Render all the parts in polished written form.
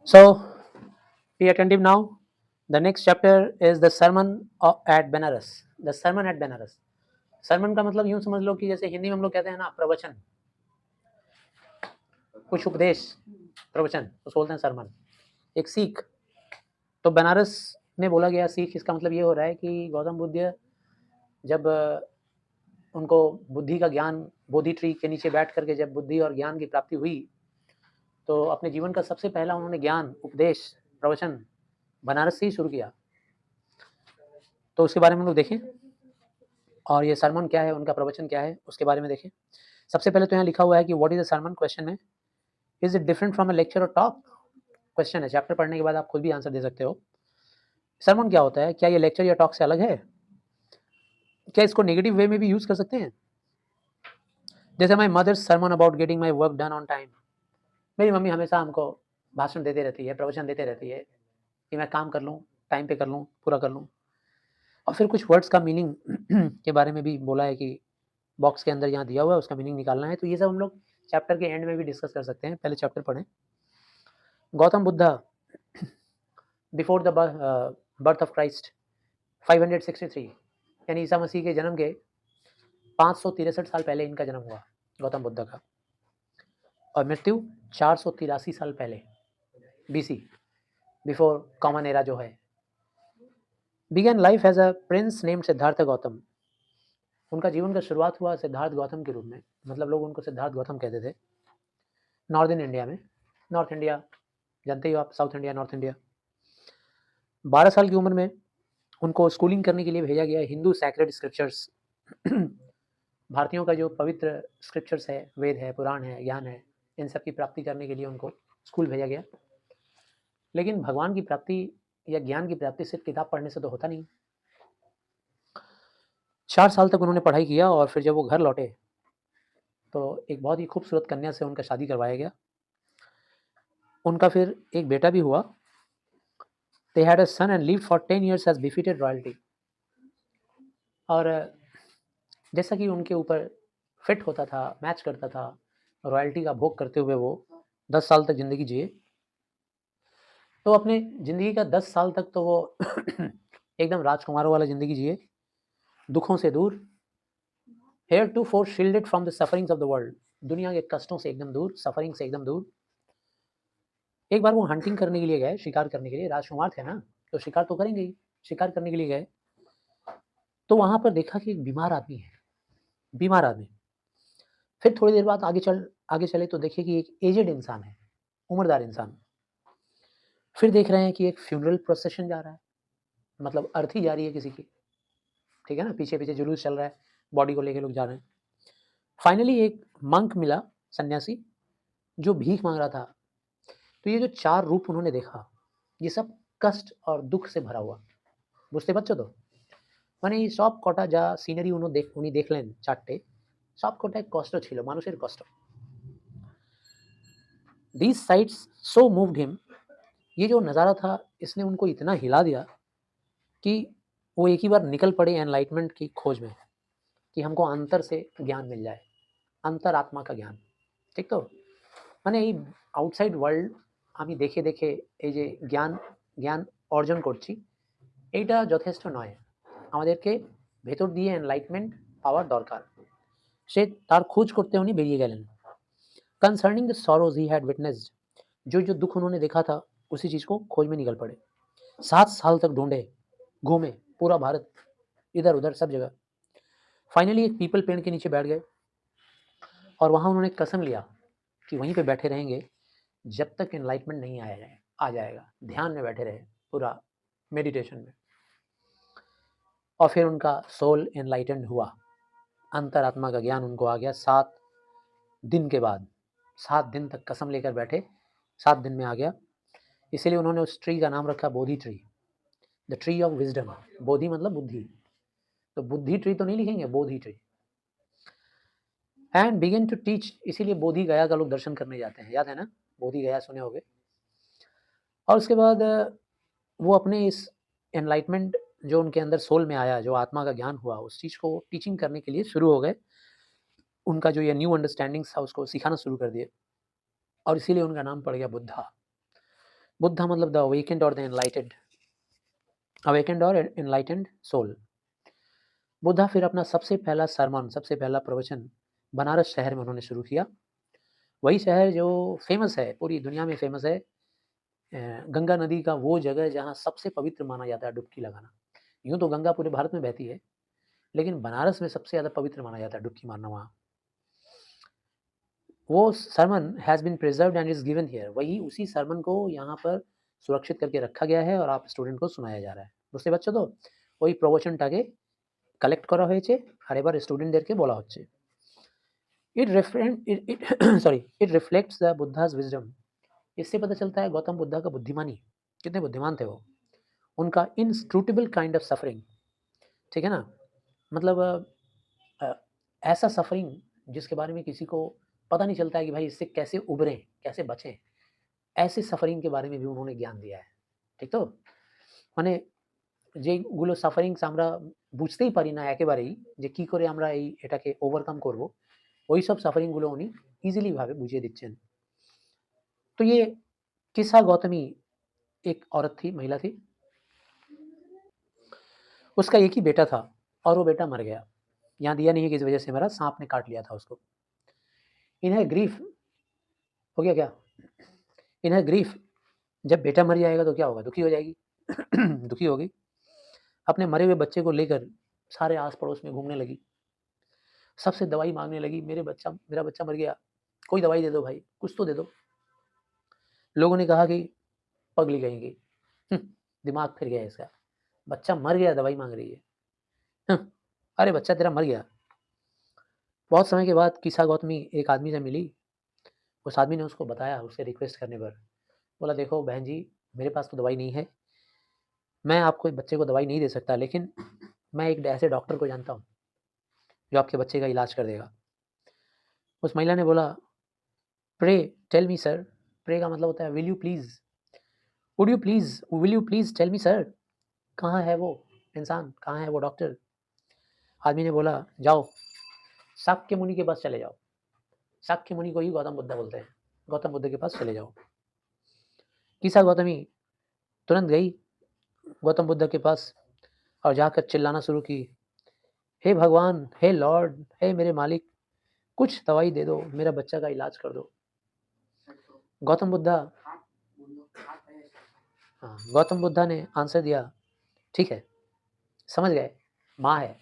So be attentive now. The next chapter is the sermon at Benares. The sermon at Benares. sermon का मतलब यूं समझ लो कि जैसे हिंदी में हम लोग कहते हैं ना प्रवचन, कुछ उपदेश, प्रवचन उसको बोलते हैं सरमन, एक सीख। तो बनारस में बोला गया सीख, इसका मतलब ये हो रहा है कि गौतम बुद्ध जब उनको बुद्धि का ज्ञान, बोधि ट्री के नीचे बैठ करके जब बुद्धि और ज्ञान की प्राप्ति हुई, तो अपने जीवन का सबसे पहला उन्होंने ज्ञान, उपदेश, प्रवचन बनारस से ही शुरू किया। तो उसके बारे में हम लोग देखें, और ये सरमन क्या है, उनका प्रवचन क्या है, उसके बारे में देखें। सबसे पहले तो यहाँ लिखा हुआ है कि what is a sermon, question है, is it different from a lecture और टॉक, क्वेश्चन है, चैप्टर पढ़ने के बाद आप खुद भी आंसर दे सकते हो। सरमन क्या होता है, क्या ये लेक्चर या टॉक से अलग है, क्या इसको नेगेटिव वे में भी यूज कर सकते हैं? जैसे my mother sermon about getting my work done on time, मेरी मम्मी हमेशा हमको भाषण देते रहती है, प्रवचन देते रहती है कि मैं काम कर लूँ, टाइम पे कर लूँ, पूरा कर लूँ। और फिर कुछ वर्ड्स का मीनिंग के बारे में भी बोला है कि बॉक्स के अंदर यहाँ दिया हुआ है, उसका मीनिंग निकालना है। तो ये सब हम लोग चैप्टर के एंड में भी डिस्कस कर सकते हैं। पहले चैप्टर पढ़ें। Gautam Buddha before the birth of Christ 563, यानी ईसा मसीह के जन्म के 563 साल पहले इनका जन्म हुआ, गौतम बुद्ध का, और मृत्यु 483 साल पहले बीसी, बिफोर कॉमन एरा जो है। Began life as a prince named Siddhartha Gautam, उनका जीवन का शुरुआत हुआ सिद्धार्थ गौतम के रूप में, मतलब लोग उनको सिद्धार्थ गौतम कहते थे। नॉर्दर्न इंडिया में, नॉर्थ इंडिया जानते ही हो आप, साउथ इंडिया, नॉर्थ इंडिया। 12 साल की उम्र में उनको स्कूलिंग करने के लिए भेजा गया हिंदू सैक्रेड स्क्रिप्चर्स भारतीयों का जो पवित्र स्क्रिप्चर्स है, वेद है, पुराण है, ज्ञान है, इन सब की प्राप्ति करने के लिए उनको स्कूल भेजा गया। लेकिन भगवान की प्राप्ति या ज्ञान की प्राप्ति सिर्फ किताब पढ़ने से तो होता नहीं। 4 साल तक उन्होंने पढ़ाई किया, और फिर जब वो घर लौटे तो एक बहुत ही खूबसूरत कन्या से उनका शादी करवाया गया। उनका फिर एक बेटा भी हुआ। They had a son and lived for 10 years as befitted royalty। और जैसा कि उनके ऊपर फिट होता था, मैच करता था, रॉयल्टी का भोग करते हुए वो 10 साल तक ज़िंदगी जिए। तो अपने ज़िंदगी का 10 साल तक तो वो एकदम राजकुमारों वाला ज़िंदगी जिए, दुखों से दूर, heretofore shielded from the sufferings of the world, दुनिया के कष्टों से एकदम दूर, सफरिंग से एकदम दूर। एक बार वो हंटिंग करने के लिए गए, शिकार करने के लिए, राजकुमार थे ना, तो शिकार तो करेंगे ही, शिकार करने के लिए गए। तो वहाँ पर देखा कि एक बीमार आदमी है, बीमार आदमी। फिर थोड़ी देर बाद आगे चले तो देखिए कि एक एजेड इंसान है, उम्रदार इंसान। फिर देख रहे हैं कि एक फ्यूनरल प्रोसेशन जा रहा है, मतलब अर्थी जा रही है किसी की, ठीक है ना, पीछे पीछे जुलूस चल रहा है, बॉडी को लेके लोग जा रहे हैं। फाइनली एक मंक मिला, सन्यासी, जो भीख मांग रहा था। तो ये जो 4 रूप उन्होंने देखा, ये सब कष्ट और दुख से भरा हुआ, বুঝতে পারছো তো? মানে এই সব কটা যা সিনারি উনি দেখলেন 4 টে, সব কটায় কষ্ট ছিল, মানুষের কষ্ট। These sights so moved him, ये जो नज़ारा था इसने उनको इतना हिला दिया कि वो एक ही बार निकल पड़े एनलाइटमेंट की खोज में, कि हमको अंतर से ज्ञान मिल जाए, अंतरात्मा का ज्ञान, ঠিক তো? মানে এই আউটসাইড ওয়ার্ল্ড আমি দেখে দেখে এই যে জ্ঞান অর্জন করছি, এইটা যথেষ্ট নয়, আমাদেরকে ভেতর দিয়ে এনলাইটমেন্ট পাওয়ার দরকার। সে তার খোঁজ করতে উনি বেরিয়ে গেলেন। Concerning the sorrows he had witnessed, जो जो दुख उन्होंने देखा था उसी चीज़ को खोज में निकल पड़े। 7 साल तक ढूंढे, घूमे पूरा भारत, इधर उधर सब जगह। फाइनली एक पीपल पेड़ के नीचे बैठ गए, और वहाँ उन्होंने कसम लिया कि वहीं पे बैठे रहेंगे जब तक एनलाइटमेंट नहीं आ जाएगा। ध्यान में बैठे रहे पूरा, मेडिटेशन में। और फिर उनका सोल एनलाइटेंड हुआ, अंतरात्मा का ज्ञान उनको आ गया 7 दिन के बाद। 7 दिन तक कसम लेकर बैठे, 7 दिन में आ गया। इसीलिए उन्होंने उस ट्री का नाम रखा bodhi tree, the tree of wisdom. Bodhi मतलब बुद्धि, तो बुद्धि ट्री तो नहीं लिखेंगे, bodhi tree. And begin to teach, इसीलिए बोधि गया का लोग दर्शन करने जाते हैं, याद है ना, बोधि गया सुने होंगे। और उसके बाद वो अपने इस एनलाइटमेंट जो उनके अंदर सोल में आया, जो आत्मा का ज्ञान हुआ, उस चीज़ को टीचिंग करने के लिए शुरू हो गए। उनका जो ये न्यू अंडरस्टैंडिंग्स था उसको सिखाना शुरू कर दिए, और इसीलिए उनका नाम पड़ गया बुद्धा। बुद्धा मतलब द अवेकेंड और द एनलाइटेंड सोल। बुद्धा फिर अपना सबसे पहला सरमन, सबसे पहला प्रवचन बनारस शहर में उन्होंने शुरू किया। वही शहर जो फेमस है, पूरी दुनिया में फेमस है, गंगा नदी का वो जगह जहाँ सबसे पवित्र माना जाता है डुबकी लगाना। यूँ तो गंगा पूरे भारत में बहती है, लेकिन बनारस में सबसे ज़्यादा पवित्र माना जाता है डुबकी मारना वहाँ। वो sermon has been preserved and is given here. वही उसी सरमन को यहाँ पर सुरक्षित करके रखा गया है और आप स्टूडेंट को सुनाया जा रहा है। বুঝতে পারছো তো? ওই প্রবচনটাকে কালেক্ট করা হয়েছে আর এবার স্টুডেন্টদেরকে বলা হচ্ছে। It reflects the Buddha's wisdom. इससे पता चलता है गौतम बुद्धा का बुद्धिमानी, कितने बुद्धिमान थे वो। उनका इनस्क्रूटेबल काइंड ऑफ सफरिंग, ठीक है ना? मतलब अ, ऐसा सफरिंग जिसके बारे में किसी को पता नहीं चलता है कि भाई इससे कैसे उभरें, कैसे बचें। ऐसे सफरिंग के बारे में भी उन्होंने ज्ञान दिया है। ঠিক তো? মানে যেগুলো সাফারিংস আমরা বুঝতেই পারি না একেবারেই যে কি করে আমরা এটাকে ওভারকাম করব, ওইসব সাফারিংগুলো উনি ইজিলি ভাবে বুঝিয়ে দিচ্ছেন। तो ये किस्सा गौतमी एक औरत थी, महिला थी। उसका एक ही बेटा था और वो बेटा मर गया। यहाँ दिया नहीं है किस वजह से मरा, सांप ने काट लिया था उसको। इन हर ग्रीफ, हो गया क्या? इन हर ग्रीफ, जब बेटा मर जाएगा तो क्या होगा? दुखी हो जाएगी। दुखी हो गई। अपने मरे हुए बच्चे को लेकर सारे आस-पड़ोस में घूमने लगी। सबसे दवाई माँगने लगी, मेरा बच्चा मर गया, कोई दवाई दे दो भाई, कुछ तो दे दो। लोगों ने कहा कि पगली कहीं की, दिमाग फिर गया इसका, बच्चा मर गया दवाई माँग रही है। अरे बच्चा तेरा मर गया। बहुत समय के बाद किस्सा गौतमी एक आदमी से मिली। उस आदमी ने उसको बताया उसके रिक्वेस्ट करने पर। बोला देखो बहन जी, मेरे पास तो दवाई नहीं है, मैं आपको बच्चे को दवाई नहीं दे सकता, लेकिन मैं एक ऐसे डॉक्टर को जानता हूँ जो आपके बच्चे का इलाज कर देगा। उस महिला ने बोला pray tell me sir. Pray का मतलब होता है will you please tell me sir, कहाँ है वो इंसान, कहाँ है वो डॉक्टर? आदमी ने बोला जाओ शाक्य मुनि के पास चले जाओ। शाक्य मुनि को ही गौतम बुद्ध बोलते हैं। गौतम बुद्ध के पास चले जाओ। किस्सा गौतमी तुरंत गई गौतम बुद्ध के पास और जाकर चिल्लाना शुरू की, हे भगवान, हे लॉर्ड, हे मेरे मालिक, कुछ दवाई दे दो, मेरा बच्चा का इलाज कर दो। गौतम बुद्धा ने आंसर दिया, ठीक है, समझ गए, माँ है,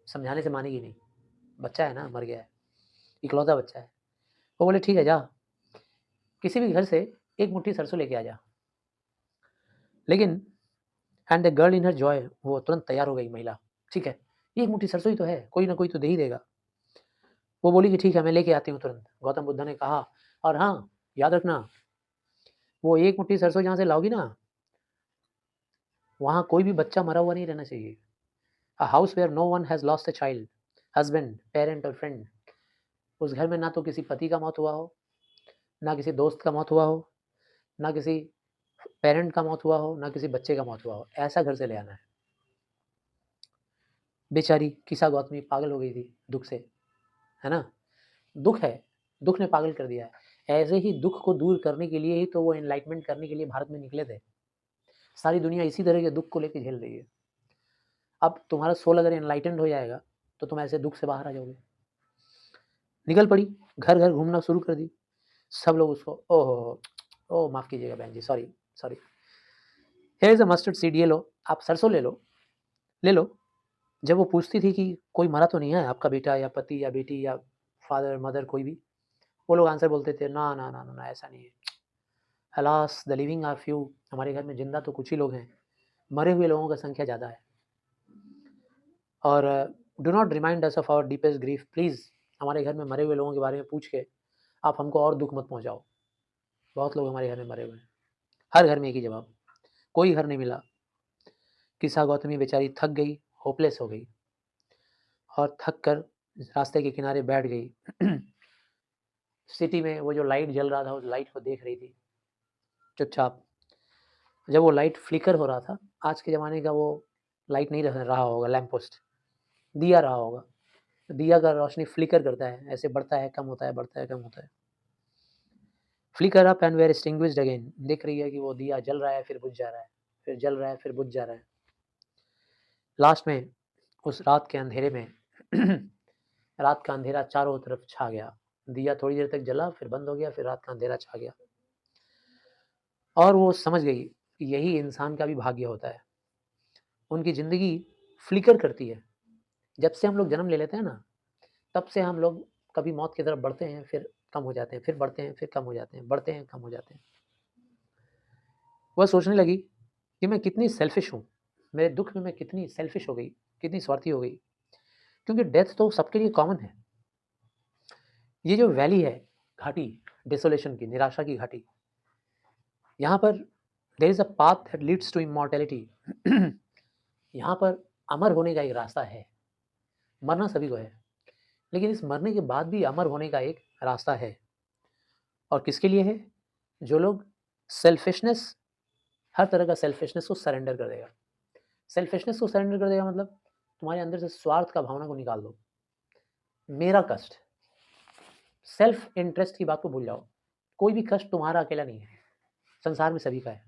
समझाने से मानेगी नहीं, बच्चा है ना, मर गया है, इकलौता बच्चा है। वो बोले ठीक है जा, किसी भी घर से एक मुट्ठी सरसों लेके आ जा। लेकिन and the girl in her Joy, वो तुरंत तैयार हो गई महिला, ठीक है, एक मुट्ठी सरसों ही तो है, कोई ना कोई तो दे ही देगा। वो बोली कि ठीक है मैं लेके आती हूँ तुरंत। गौतम बुद्ध ने कहा, और हाँ याद रखना, वो एक मुट्ठी सरसों जहाँ से लाओगी ना, वहाँ कोई भी बच्चा मरा हुआ नहीं रहना चाहिए। A house where no one has lost a child, husband, parent और फ्रेंड। उस घर में ना तो किसी पति का मौत हुआ हो, ना किसी दोस्त का मौत हुआ हो, ना किसी पेरेंट का मौत हुआ हो, ना किसी बच्चे का मौत हुआ हो, ऐसा घर से ले आना है। बेचारी किस्सा गौतमी पागल हो गई थी दुख से, है ना? दुख है, दुख ने पागल कर दिया है। ऐसे ही दुख को दूर करने के लिए ही तो वो एनलाइटमेंट करने के लिए भारत में निकले थे। सारी दुनिया इसी तरह के दुख को लेके झेल रही है। अब तुम्हारा सोल अगर एनलाइटेंड हो जाएगा, तो तुम ऐसे दुख से बाहर आ जाओगे। निकल पड़ी, घर-घर घूमना शुरू कर दी। सब लोग उसको ओह माफ़ कीजिएगा बहन जी, sorry, sorry. Here is a mustard seed, ये लो, आप सरसों ले लो। जब वो पूछती थी कि कोई मरा तो नहीं है, आपका बेटा या पति या बेटी या फादर, मदर कोई भी? वो लोग आंसर बोलते थे, ना, ना, ना, ना, ना, ऐसा नहीं है। Alas the living are few, हमारे घर में जिंदा तो कुछ ही लोग हैं, मरे हुए लोगों की संख्या ज़्यादा है। और do not remind us of our deepest grief, please हमारे घर में मरे हुए लोगों के बारे में पूछ के आप हमको और दुख मत पहुँचाओ। बहुत लोग हमारे घर में मरे हुए हैं। हर घर में एक ही जवाब, कोई घर नहीं मिला। किस्सा गौतमी बेचारी थक गई, होपलेस हो गई और थक कर रास्ते के किनारे बैठ गई। सिटी में वो जो लाइट जल रहा था, उस लाइट को देख रही थी चुपचाप। जब वो लाइट फ्लिकर हो रहा था, आज के ज़माने का वो लाइट नहीं रहा होगा, लैंप पोस्ट, दिया रहा होगा। दिया का रोशनी फ्लिकर करता है, ऐसे बढ़ता है, कम होता है, बढ़ता है, कम होता है। Flicker up and were extinguished again, दिख रही है कि वो दिया जल रहा है फिर बुझ जा रहा है, फिर जल रहा है फिर बुझ जा रहा है। लास्ट में उस रात के अंधेरे में रात का अंधेरा चारों तरफ छा गया। दिया थोड़ी देर तक जला फिर बंद हो गया, फिर रात का अंधेरा छा गया। और वो समझ गई कि यही इंसान का भी भाग्य होता है। उनकी ज़िंदगी फ्लिकर करती है। जब से हम लोग जन्म ले लेते हैं ना, तब से हम लोग कभी मौत की तरफ बढ़ते हैं, फिर कम हो जाते हैं, फिर बढ़ते हैं, फिर कम हो जाते हैं, बढ़ते हैं, कम हो जाते हैं। वह सोचने लगी कि मैं कितनी सेल्फिश हूँ, मेरे दुःख में मैं कितनी सेल्फिश हो गई, कितनी स्वार्थी हो गई, क्योंकि डेथ तो सबके लिए कॉमन है। ये जो वैली है, घाटी, डिसोलेशन की, निराशा की घाटी, यहाँ पर there is a path that leads to immortality. यहाँ पर अमर होने का एक रास्ता है। मरना सभी को है, लेकिन इस मरने के बाद भी अमर होने का एक रास्ता है। और किसके लिए है? जो लोग सेल्फिशनेस, हर तरह का सेल्फिशनेस को सरेंडर कर देगा। सेल्फिशनेस को सरेंडर कर देगा मतलब तुम्हारे अंदर से स्वार्थ का भावना को निकाल दो। मेरा कष्ट, सेल्फ इंटरेस्ट की बात को भूल जाओ। कोई भी कष्ट तुम्हारा अकेला नहीं है, संसार में सभी का है।